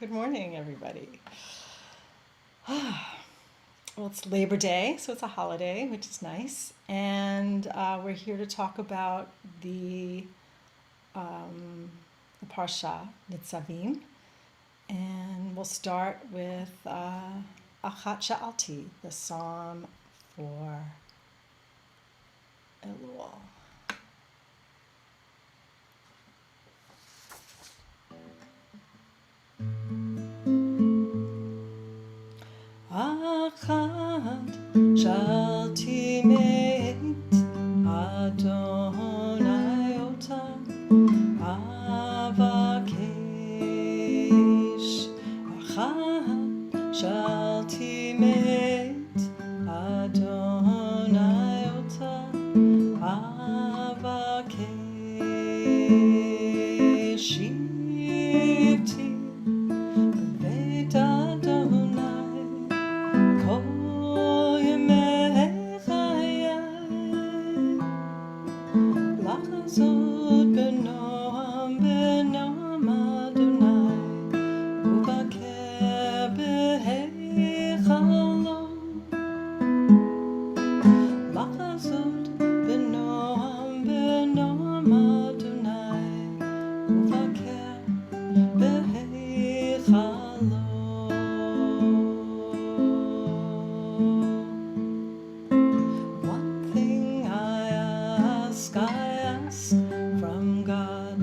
Good morning, everybody. Well, it's Labor Day, so it's a holiday, which is nice. And we're here to talk about the Parsha, Nitzavim. And we'll start with Achat Sha'alti, the psalm for Elul. Achat Sha'alti meit Adonai ota avakesh. Achat Sha'alti meit Adonai ota avakesh. Shivti beit Adonai kol yemei chayei lachazot b'noam Adonai uvaker b'heichalo lachazot b'noam Adonai uvaker b'heichalo. One thing I ask from God.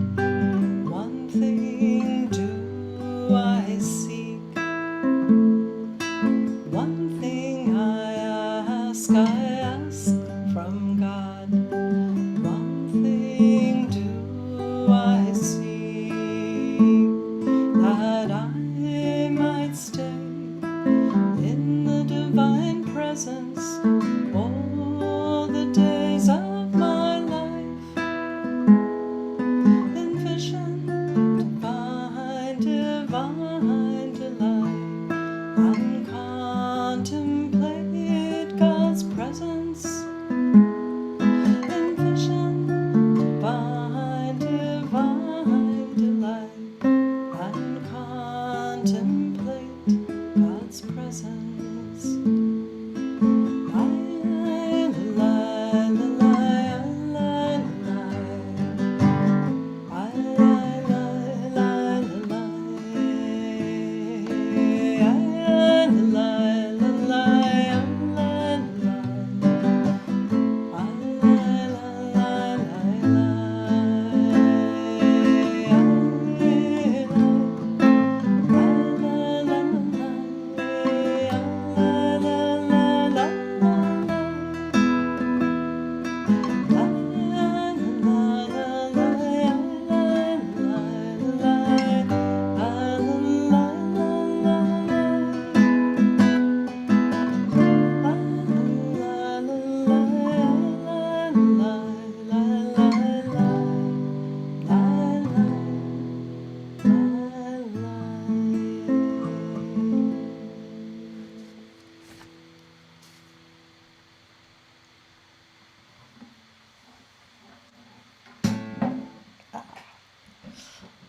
One thing do I seek. One thing I ask from God. One thing do I seek, that I might stay in the divine presence all the days of my life, in vision, divine delight, and contemplate God's presence, in vision, divine delight, and contemplate God's presence.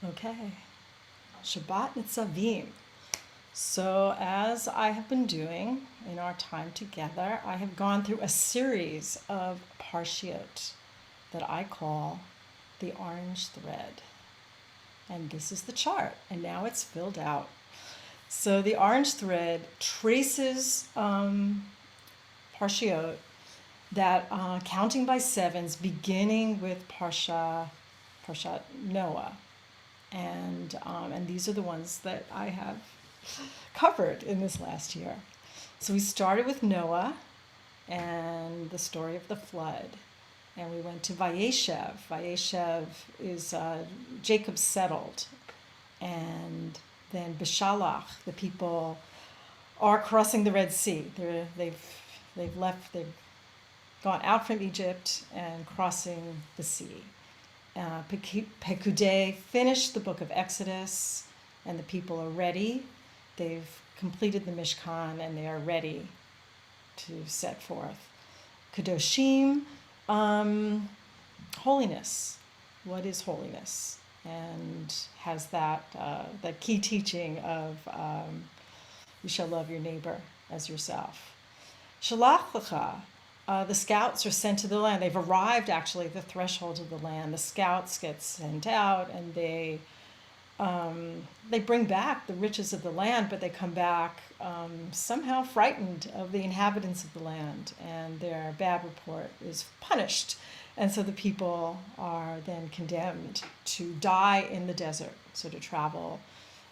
Okay, Shabbat Nitzavim. So as I have been doing in our time together, I have gone through a series of parshiot that I call the orange thread. And this is the chart, and now it's filled out. So the orange thread traces parshiot that counting by sevens, beginning with Parashat Noah. And these are the ones that I have covered in this last year. So we started with Noah and the story of the flood. And we went to Vayeshev. Vayeshev is Jacob settled. And then Bishalach, the people are crossing the Red Sea. They've gone out from Egypt and crossing the sea. Pekudei finished the book of Exodus, and the people are ready. They've completed the Mishkan, and they are ready to set forth. Kadoshim, holiness. What is holiness? and has that the key teaching of you shall love your neighbor as yourself. Shalach lecha, the scouts are sent to the land. They've arrived actually at the threshold of the land. The scouts get sent out, and they bring back the riches of the land, but they come back somehow frightened of the inhabitants of the land, and their bad report is punished. And so the people are then condemned to die in the desert, so to travel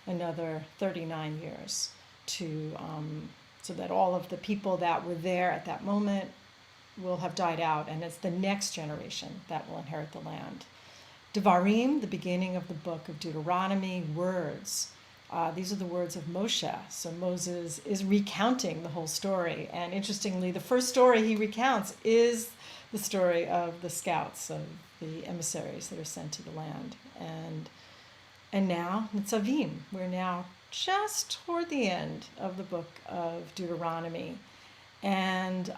another 39 years to so that all of the people that were there at that moment will have died out, and it's the next generation that will inherit the land. Devarim, the beginning of the book of Deuteronomy, words. These are the words of Moshe. So Moses is recounting the whole story. And interestingly, the first story he recounts is the story of the scouts, of the emissaries that are sent to the land. And now, Nitzavim. We're now just toward the end of the book of Deuteronomy. And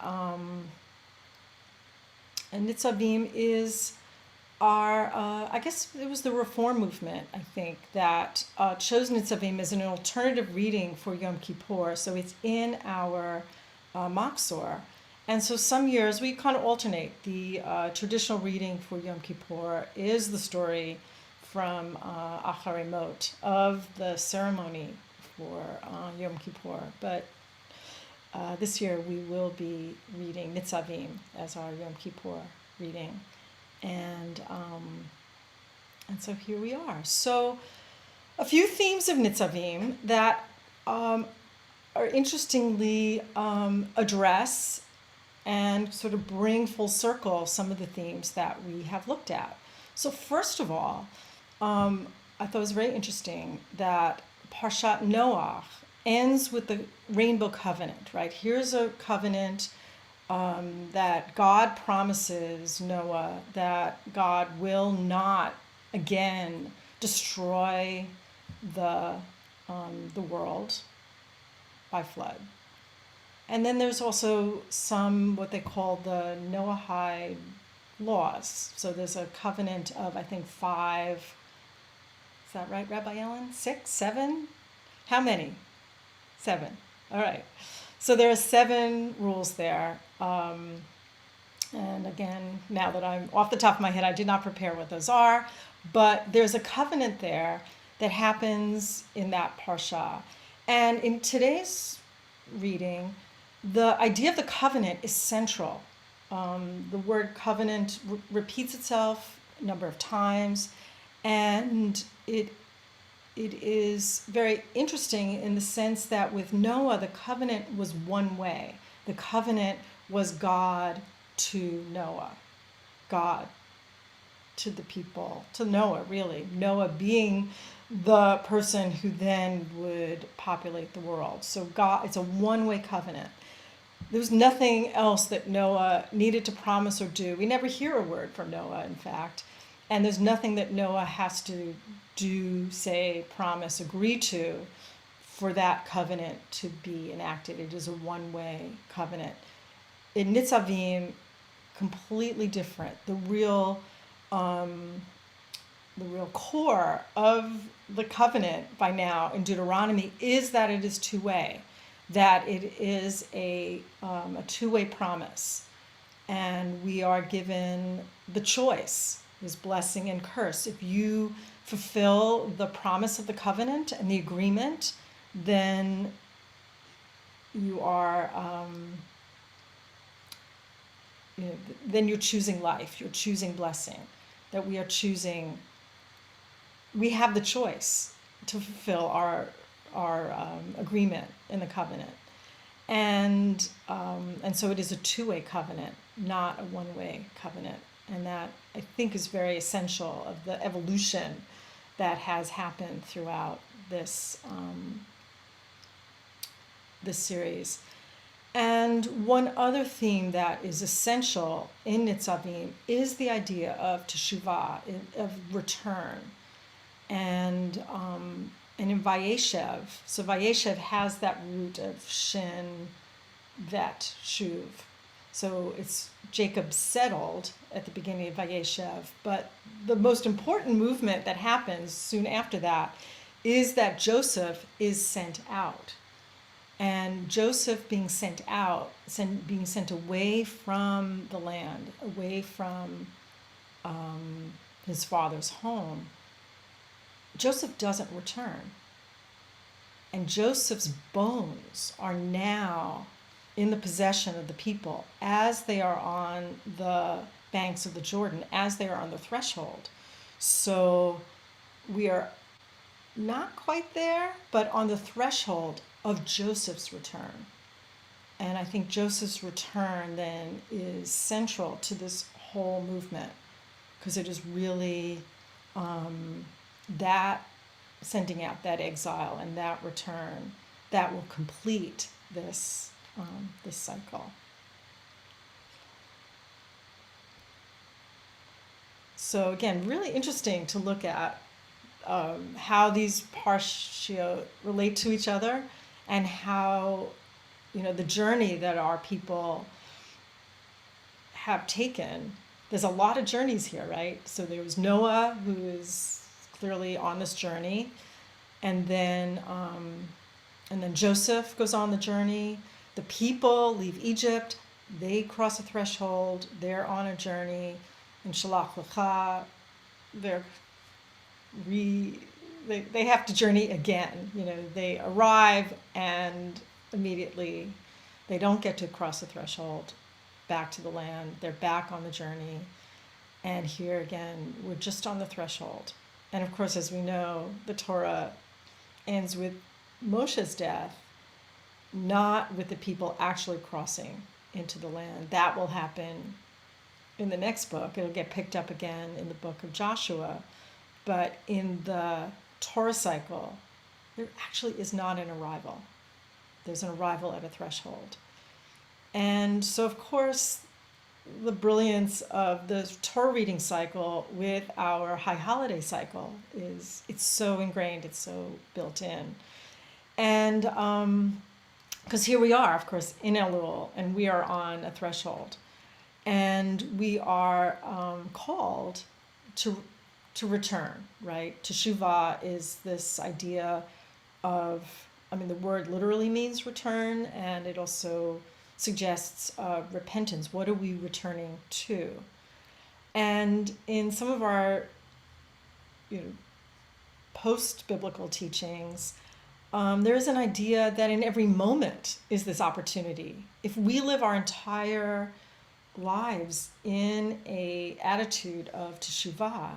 Nitzavim is our, I guess it was the Reform movement, I think, that chose Nitzavim as an alternative reading for Yom Kippur. So it's in our Machzor. And so some years we kind of alternate. The traditional reading for Yom Kippur is the story from Acharei Mot of the ceremony for Yom Kippur. But this year we will be reading Nitzavim as our Yom Kippur reading. And so here we are. So a few themes of Nitzavim that are interestingly address and sort of bring full circle some of the themes that we have looked at. So first of all, I thought it was very interesting that Parashat Noach ends with the rainbow covenant, right? Here's a covenant that God promises Noah that God will not again destroy the world by flood. And then there's also some what they call the Noahide laws. So there's a covenant of, I think, 5. Is that right, Rabbi Ellen? 6, 7? How many? 7. All right. So there are 7 rules there. And again, now that I'm off the top of my head, I did not prepare what those are. But there's a covenant there that happens in that parsha. And in today's reading, the idea of the covenant is central. The word covenant repeats itself a number of times, and it is very interesting in the sense that with Noah, the covenant was one way. The covenant was God to Noah, God to the people, to Noah, really. Noah being the person who then would populate the world. So God, it's a one-way covenant. There was nothing else that Noah needed to promise or do. We never hear a word from Noah, in fact. And there's nothing that Noah has to do, say, promise, agree to for that covenant to be enacted. It is a one-way covenant. In Nitzavim, completely different. The real core of the covenant by now in Deuteronomy is that it is two-way, that it is a two-way promise. And we are given the choice, is blessing and curse. If you fulfill the promise of the covenant and the agreement, then you are, then you're choosing life, you're choosing blessing, that we are choosing, we have the choice to fulfill our agreement in the covenant. And so it is a two-way covenant, not a one-way covenant. And that, I think, is very essential of the evolution that has happened throughout this series. And one other theme that is essential in Nitzavim is the idea of teshuvah, of return. And in Vayeshev, so Vayeshev has that root of shin, vet, shuv. So it's Jacob settled at the beginning of Vayeshev, but the most important movement that happens soon after that is that Joseph is sent out. And Joseph being sent out, being sent away from the land, away from his father's home, Joseph doesn't return. And Joseph's bones are now in the possession of the people as they are on the banks of the Jordan, as they are on the threshold. So we are not quite there, but on the threshold of Joseph's return. And I think Joseph's return then is central to this whole movement, because it is really that sending out, that exile, and that return that will complete this this cycle. So again, really interesting to look at how these parshiot relate to each other, and how, the journey that our people have taken. There's a lot of journeys here, right? So there was Noah, who is clearly on this journey, and then Joseph goes on the journey. The people leave Egypt, they cross a threshold, they're on a journey. In Shalach Lecha, they have to journey again. They arrive and immediately they don't get to cross the threshold back to the land. They're back on the journey. And here again, we're just on the threshold. And of course, as we know, the Torah ends with Moshe's death, not with the people actually crossing into the land. That will happen in the next book. It'll get picked up again in the book of Joshua. But in the Torah cycle, there actually is not an arrival. There's an arrival at a threshold. And so, of course, the brilliance of the Torah reading cycle with our high holiday cycle is it's so ingrained, it's so built in. And because here we are, of course, in Elul, and we are on a threshold. And we are called to return, right? Teshuvah is this idea of, the word literally means return, and it also suggests repentance. What are we returning to? And in some of our post-biblical teachings, there is an idea that in every moment is this opportunity. If we live our entire lives in a attitude of teshuvah,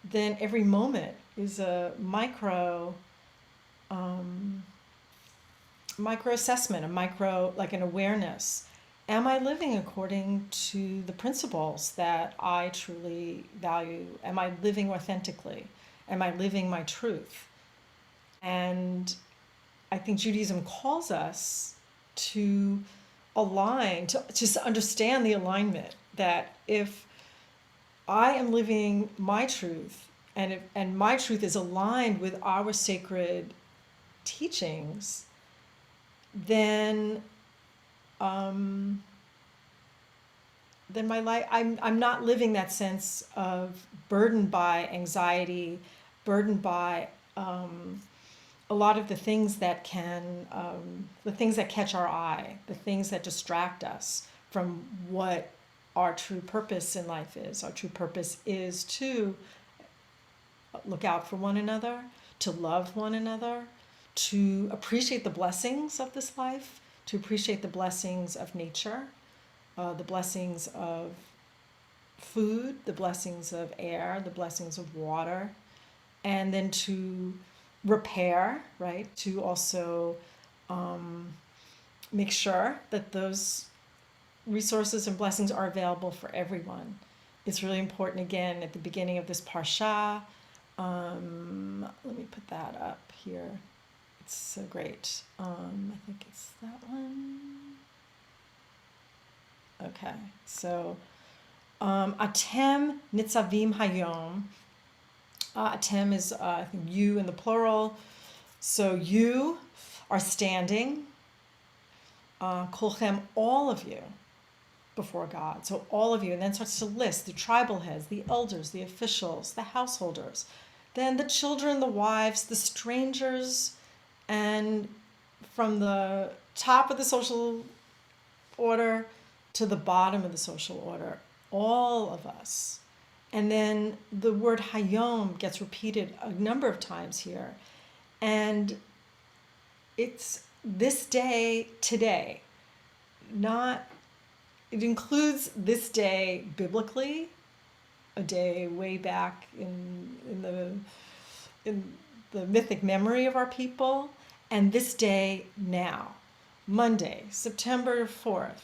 then every moment is a micro assessment, like an awareness. Am I living according to the principles that I truly value? Am I living authentically? Am I living my truth? And I think Judaism calls us to align, to just understand the alignment, that if I am living my truth, and my truth is aligned with our sacred teachings, then my life, I'm not living that sense of burdened by anxiety, burdened by a lot of the things that the things that catch our eye, the things that distract us from what our true purpose in life is. Our true purpose is to look out for one another, to love one another, to appreciate the blessings of this life, to appreciate the blessings of nature, the blessings of food, the blessings of air, the blessings of water, and then to repair, right? To also make sure that those resources and blessings are available for everyone. It's really important, again, at the beginning of this parsha. Let me put that up here. It's so great. I think it's that one. Okay, so Atem Nitzavim Hayom. Atem is, I think, you in the plural. So you are standing. Kolchem, all of you. before God. So all of you, and then starts to list the tribal heads, the elders, the officials, the householders, then the children, the wives, the strangers, and from the top of the social order to the bottom of the social order, all of us. And then the word Hayom gets repeated a number of times here. And it's this day, today. It includes this day biblically, a day way back in the mythic memory of our people, and this day now, Monday, September 4th,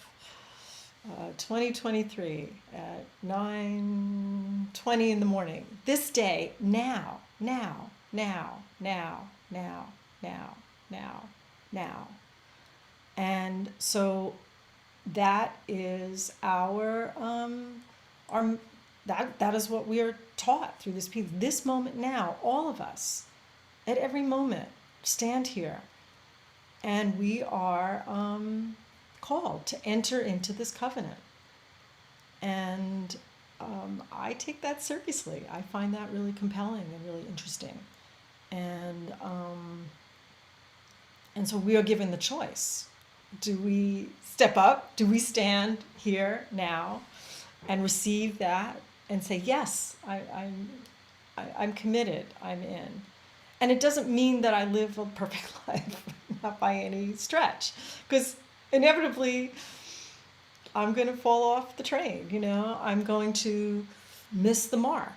2023 at 9:20 in the morning. This day, now, now, now, now, now, now, now, now. And so that is that is what we are taught through this piece. This moment now, all of us, at every moment, stand here, and we are called to enter into this covenant. And I take that seriously. I find that really compelling and really interesting. And so we are given the choice. Do we step up? Do we stand here now and receive that and say, yes, I'm committed, I'm in. And it doesn't mean that I live a perfect life, not by any stretch, because inevitably I'm going to fall off the train, I'm going to miss the mark.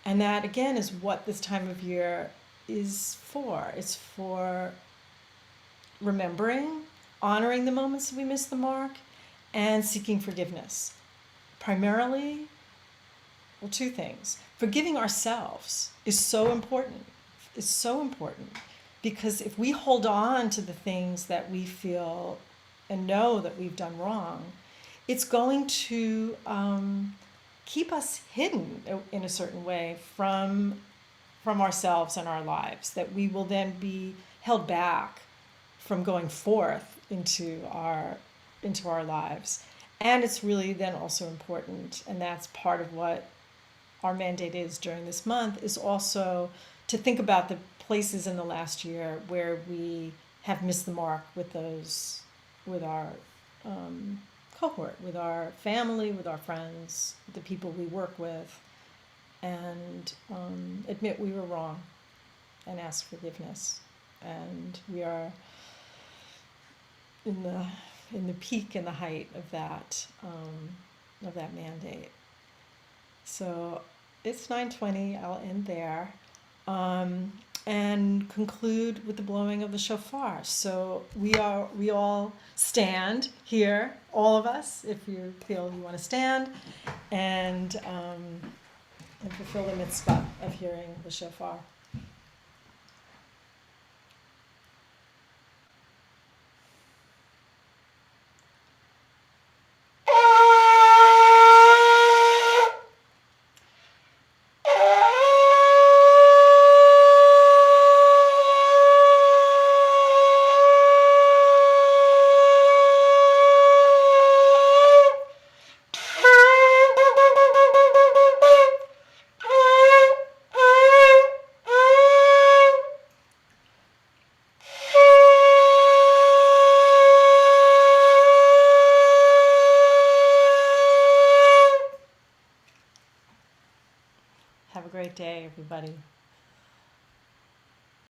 And that, again, is what this time of year is for. It's for remembering, honoring the moments that we miss the mark, and seeking forgiveness. Primarily, well, two things. Forgiving ourselves is so important. It's so important, because if we hold on to the things that we feel and know that we've done wrong, it's going to keep us hidden in a certain way from ourselves and our lives, that we will then be held back from going forth into our lives. And it's really then also important, and that's part of what our mandate is during this month, is also to think about the places in the last year where we have missed the mark with our cohort, with our family, with our friends, the people we work with, and admit we were wrong and ask forgiveness. And we are in the peak and the height of that mandate. So it's 9:20. I'll end there, and conclude with the blowing of the shofar. So we all stand here, all of us, if you feel you want to stand, and fulfill the mitzvah of hearing the shofar. Have a great day, everybody.